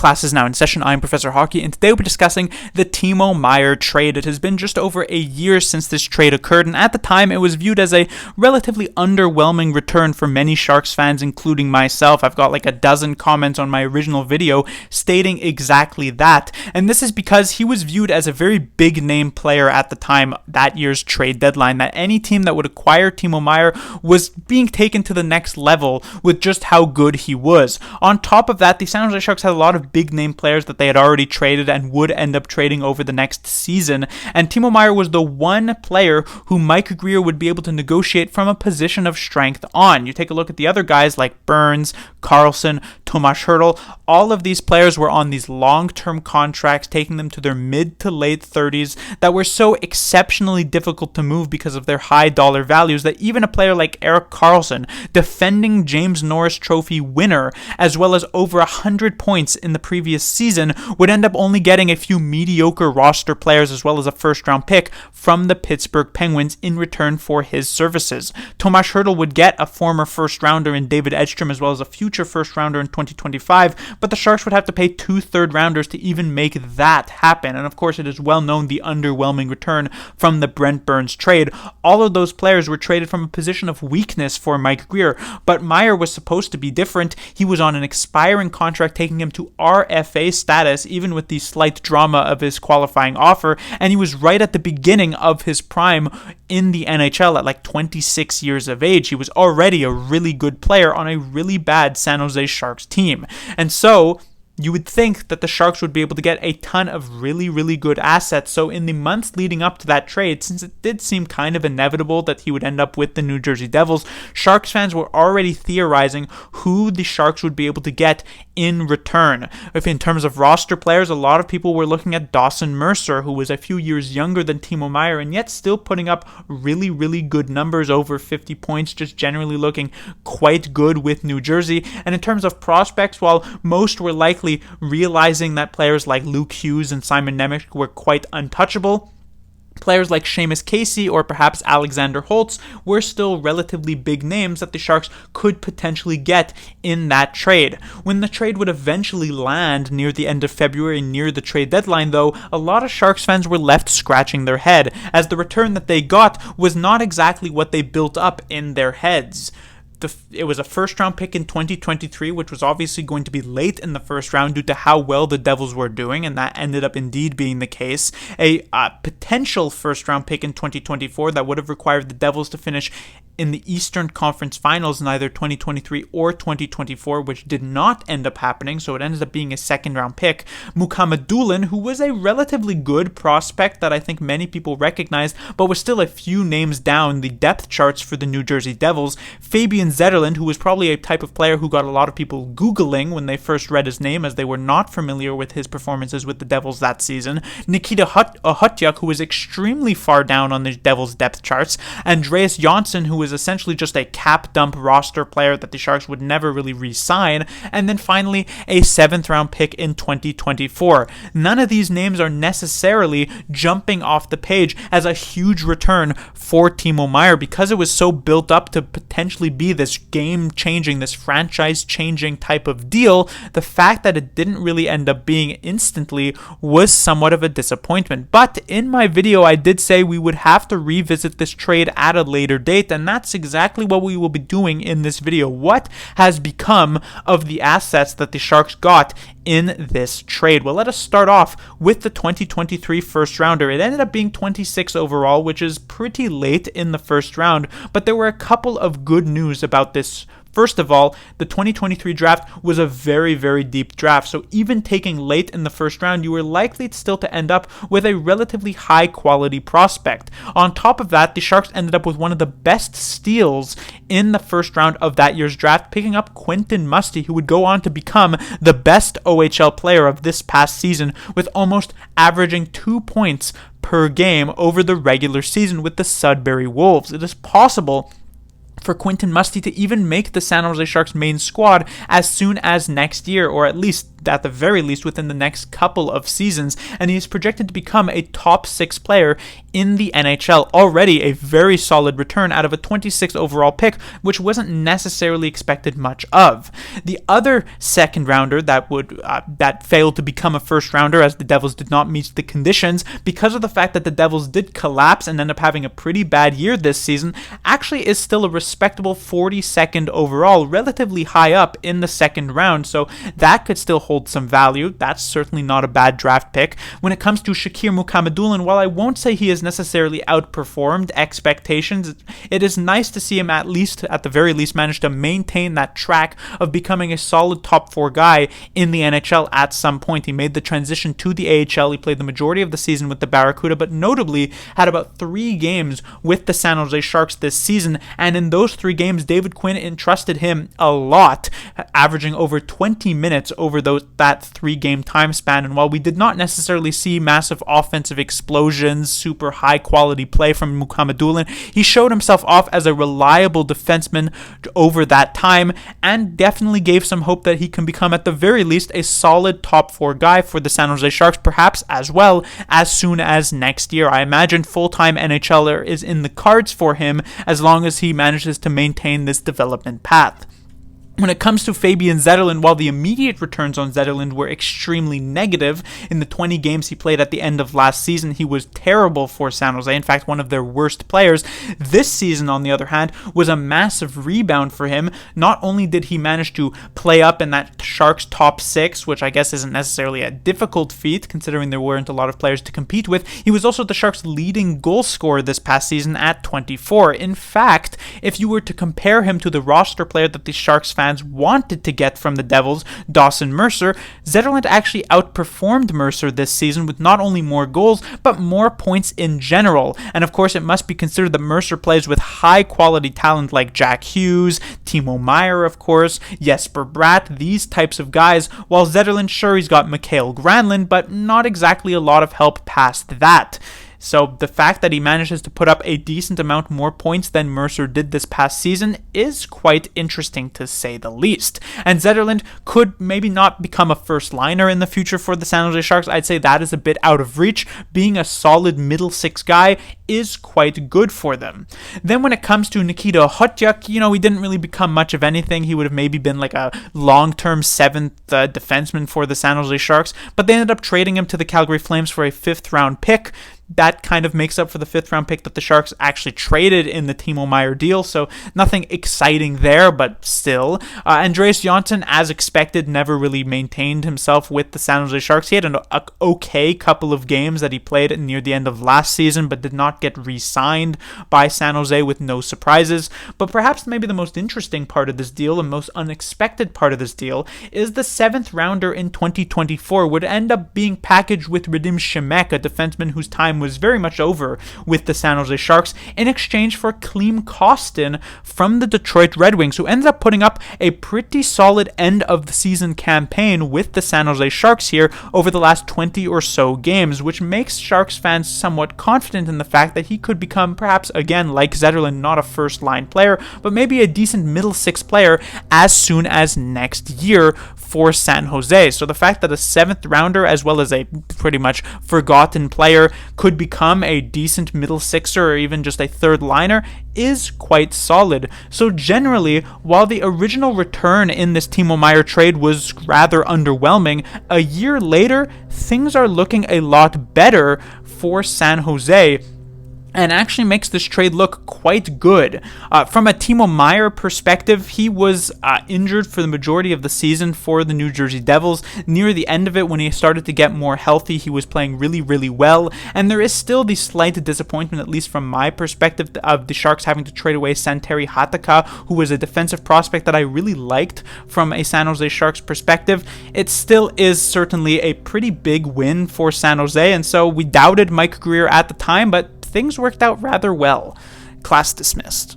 Class is now in session. I'm Professor Hockey, and today we'll be discussing the Timo Meier trade. It has been just over a year since this trade occurred, and at the time it was viewed as a relatively underwhelming return for many Sharks fans, including myself. I've got like a dozen comments on my original video stating exactly that, and this is because he was viewed as a very big name player at the time, that year's trade deadline, that any team that would acquire Timo Meier was being taken to the next level with just how good he was. On top of that, the San Jose Sharks had a lot of big name players that they had already traded and would end up trading over the next season, and Timo Meier was the one player who Mike Grier would be able to negotiate from a position of strength on. You take a look at the other guys like Burns, Carlson, Tomas Hertl. All of these players were on these long-term contracts, taking them to their mid to late 30s, that were so exceptionally difficult to move because of their high dollar values that even a player like Erik Karlsson, defending James Norris Trophy winner, as well as over 100 points in the previous season, would end up only getting a few mediocre roster players as well as a first-round pick from the Pittsburgh Penguins in return for his services. Tomas Hertl would get a former first-rounder in David Edstrom as well as a future first-rounder in 2025, but the Sharks would have to pay 2 third-rounders to even make that happen. And of course, it is well known the underwhelming return from the Brent Burns trade. All of those players were traded from a position of weakness for Mike Grier, but Meier was supposed to be different. He was on an expiring contract taking him to RFA status, even with the slight drama of his qualifying offer, and he was right at the beginning of his prime in the NHL at like 26 years of age. He was already a really good player on a really bad San Jose Sharks team. And so you would think that the Sharks would be able to get a ton of really good assets. So in the months leading up to that trade, since it did seem kind of inevitable that he would end up with the New Jersey Devils, Sharks fans were already theorizing who the Sharks would be able to get in return. If in terms of roster players, a lot of people were looking at Dawson Mercer, who was a few years younger than Timo Meier and yet still putting up really good numbers, over 50 points, just generally looking quite good with New Jersey. And in terms of prospects, while most were likely realizing that players like Luke Hughes and Simon Nemec were quite untouchable, players like Seamus Casey or perhaps Alexander Holtz were still relatively big names that the Sharks could potentially get in that trade. When the trade would eventually land near the end of February, near the trade deadline, though, a lot of Sharks fans were left scratching their head, as the return that they got was not exactly what they built up in their heads. It was a first-round pick in 2023, which was obviously going to be late in the first round due to how well the Devils were doing, and that ended up indeed being the case. A potential first-round pick in 2024 that would have required the Devils to finish in the Eastern Conference Finals in either 2023 or 2024, which did not end up happening, so it ended up being a second-round pick. Mukhamadullin, Doolin, who was a relatively good prospect that I think many people recognized, but was still a few names down the depth charts for the New Jersey Devils. Fabian Zetterlund, who was probably a type of player who got a lot of people Googling when they first read his name, as they were not familiar with his performances with the Devils that season. Nikita Okhotyuk, who was extremely far down on the Devils depth charts. Andreas Johnsson, who was essentially just a cap dump roster player that the Sharks would never really re-sign, and then finally a 7th round pick in 2024. None of these names are necessarily jumping off the page as a huge return for Timo Meier, because it was so built up to potentially be this game-changing, this franchise-changing type of deal. The fact that it didn't really end up being instantly was somewhat of a disappointment. But in my video, I did say we would have to revisit this trade at a later date, and that's exactly what we will be doing in this video. What has become of the assets that the Sharks got in this trade? Well, let us start off with the 2023 first rounder. It ended up being 26 overall, which is pretty late in the first round, but there were a couple of good news about this. First of all, the 2023 draft was a very deep draft, so even taking late in the first round, you were likely still to end up with a relatively high quality prospect. On top of that, the Sharks ended up with one of the best steals in the first round of that year's draft, picking up Quentin Musty, who would go on to become the best OHL player of this past season, with almost averaging 2 points per game over the regular season with the Sudbury Wolves. It is possible for Quentin Musty to even make the San Jose Sharks main squad as soon as next year, or at least at the very least within the next couple of seasons, and he's projected to become a top 6 player in the NHL. Already a very solid return out of a 26th overall pick, which wasn't necessarily expected much of. The other second rounder that failed to become a first rounder, as the Devils did not meet the conditions because of the fact that the Devils did collapse and end up having a pretty bad year this season, actually is still a respectable 42nd overall, relatively high up in the second round, so that could still hold some value. That's certainly not a bad draft pick. When it comes to Shakir Mukhamadullin, while I won't say he has necessarily outperformed expectations, it is nice to see him at the very least manage to maintain that track of becoming a solid top 4 guy in the NHL at some point. He made the transition to the AHL. He played the majority of the season with the Barracuda, but notably had about 3 games with the San Jose Sharks this season, and in those 3 games, David Quinn entrusted him a lot, averaging over 20 minutes over that 3-game time span. And while we did not necessarily see massive offensive explosions, super high quality play from Mukhamadullin, he showed himself off as a reliable defenseman over that time, and definitely gave some hope that he can become at the very least a solid top 4 guy for the San Jose Sharks, perhaps as well as soon as next year. I imagine full-time NHLer is in the cards for him as long as he manages to maintain this development path. When it comes to Fabian Zetterlund, while the immediate returns on Zetterlund were extremely negative, in the 20 games he played at the end of last season, he was terrible for San Jose, in fact, one of their worst players. This season, on the other hand, was a massive rebound for him. Not only did he manage to play up in that Sharks top 6, which I guess isn't necessarily a difficult feat, considering there weren't a lot of players to compete with, he was also the Sharks' leading goal scorer this past season at 24. In fact, if you were to compare him to the roster player that the Sharks fans wanted to get from the Devils, Dawson Mercer, Zetterlund actually outperformed Mercer this season with not only more goals, but more points in general. And of course, it must be considered that Mercer plays with high quality talent like Jack Hughes, Timo Meier, of course, Jesper Bratt, these types of guys, while Zetterlund, sure, he's got Mikael Granlund, but not exactly a lot of help past that. So the fact that he manages to put up a decent amount more points than Mercer did this past season is quite interesting, to say the least. And Zetterlund could maybe not become a first liner in the future for the San Jose Sharks. I'd say that is a bit out of reach. Being a solid middle 6 guy is quite good for them. Then when it comes to Nikita Hotyuk, he didn't really become much of anything. He would have maybe been like a long-term 7th defenseman for the San Jose Sharks, but they ended up trading him to the Calgary Flames for a 5th round pick. That kind of makes up for the 5th round pick that the Sharks actually traded in the Timo Meier deal, so nothing exciting there, but still. Andreas Johnsson, as expected, never really maintained himself with the San Jose Sharks. He had an okay couple of games that he played near the end of last season, but did not get re-signed by San Jose with no surprises. But perhaps maybe the most interesting part of this deal, and most unexpected part of this deal, is the 7th rounder in 2024 would end up being packaged with Radim Shemek, a defenseman whose time was very much over with the San Jose Sharks, in exchange for Klim Kostin from the Detroit Red Wings, who ends up putting up a pretty solid end of the season campaign with the San Jose Sharks here over the last 20 or so games, which makes Sharks fans somewhat confident in the fact that he could become, perhaps again like Zetterlund, not a first line player, but maybe a decent middle 6 player as soon as next year for San Jose. So the fact that a 7th rounder, as well as a pretty much forgotten player, could become a decent middle 6er or even just a 3rd liner is quite solid. So generally, while the original return in this Timo Meier trade was rather underwhelming, a year later, things are looking a lot better for San Jose, and actually makes this trade look quite good. From a Timo Meier perspective, he was injured for the majority of the season for the New Jersey Devils. Near the end of it, when he started to get more healthy, he was playing really, really well, and there is still the slight disappointment, at least from my perspective, of the Sharks having to trade away Santeri Hatakka, who was a defensive prospect that I really liked from a San Jose Sharks perspective. It still is certainly a pretty big win for San Jose, and so we doubted Mike Grier at the time, but things worked out rather well. Class dismissed.